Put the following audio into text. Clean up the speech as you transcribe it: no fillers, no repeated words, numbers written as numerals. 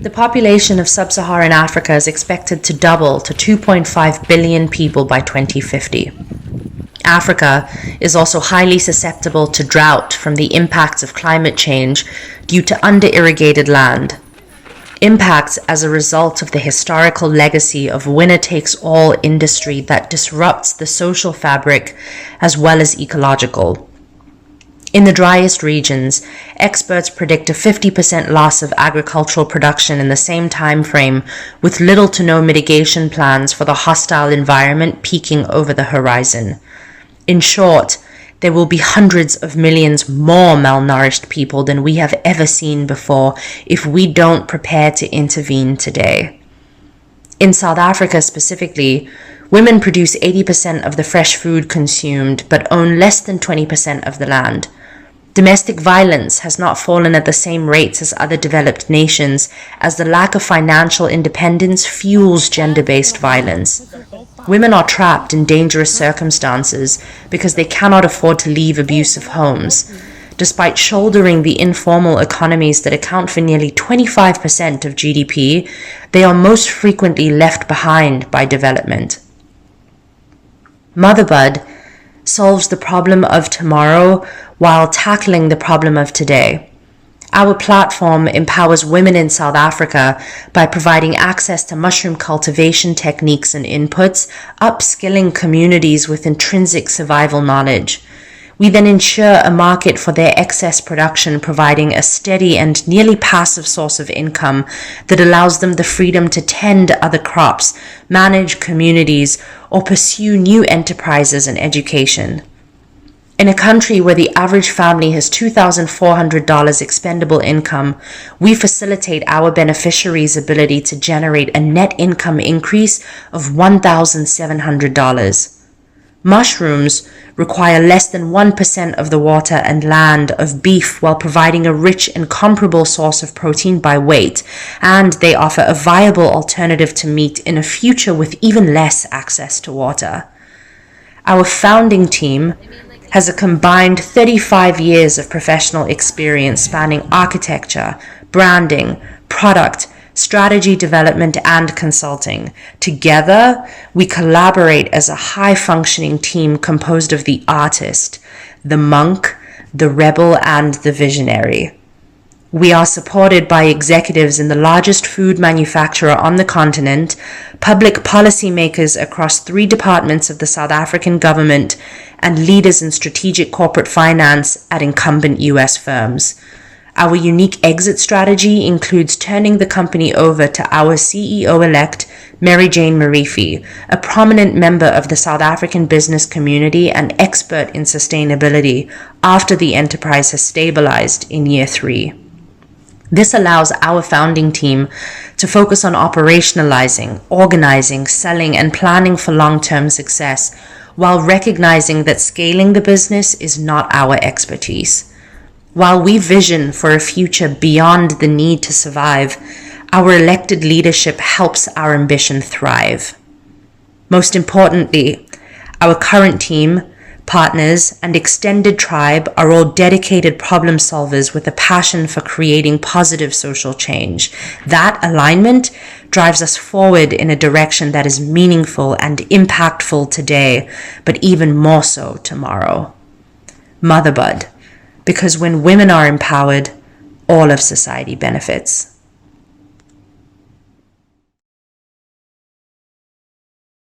The population of sub-Saharan Africa is expected to double to 2.5 billion people by 2050. Africa is also highly susceptible to drought from the impacts of climate change due to under-irrigated land. Impacts as a result of the historical legacy of winner-takes-all industry that disrupts the social fabric as well as ecological. In the driest regions, experts predict a 50% loss of agricultural production in the same time frame, with little to no mitigation plans for the hostile environment peaking over the horizon. In short, there will be hundreds of millions more malnourished people than we have ever seen before if we don't prepare to intervene today. In South Africa specifically, women produce 80% of the fresh food consumed but own less than 20% of the land. Domestic violence has not fallen at the same rates as other developed nations, as the lack of financial independence fuels gender-based violence. Women are trapped in dangerous circumstances because they cannot afford to leave abusive homes. Despite shouldering the informal economies that account for nearly 25% of GDP, they are most frequently left behind by development. MotherBud solves the problem of tomorrow while tackling the problem of today. Our platform empowers women in South Africa by providing access to mushroom cultivation techniques and inputs, upskilling communities with intrinsic survival knowledge. We then ensure a market for their excess production, providing a steady and nearly passive source of income that allows them the freedom to tend other crops, manage communities, or pursue new enterprises and education. In a country where the average family has $2,400 expendable income, we facilitate our beneficiaries' ability to generate a net income increase of $1,700. Mushrooms require less than 1% of the water and land of beef while providing a rich and comparable source of protein by weight, and they offer a viable alternative to meat in a future with even less access to water. Our founding team has a combined 35 years of professional experience spanning architecture, branding, product, strategy development, and consulting. Together, we collaborate as a high-functioning team composed of the artist, the monk, the rebel, and the visionary. We are supported by executives in the largest food manufacturer on the continent, public policymakers across 3 departments of the South African government, and leaders in strategic corporate finance at incumbent US firms. Our unique exit strategy includes turning the company over to our CEO-elect, Mary Jane Morifi, a prominent member of the South African business community and expert in sustainability, after the enterprise has stabilized in year 3. This allows our founding team to focus on operationalizing, organizing, selling, and planning for long-term success, while recognizing that scaling the business is not our expertise. While we vision for a future beyond the need to survive, our elected leadership helps our ambition thrive. Most importantly, our current team, partners, and extended tribe are all dedicated problem solvers with a passion for creating positive social change. That alignment drives us forward in a direction that is meaningful and impactful today, but even more so tomorrow. MotherBud, because when women are empowered, all of society benefits.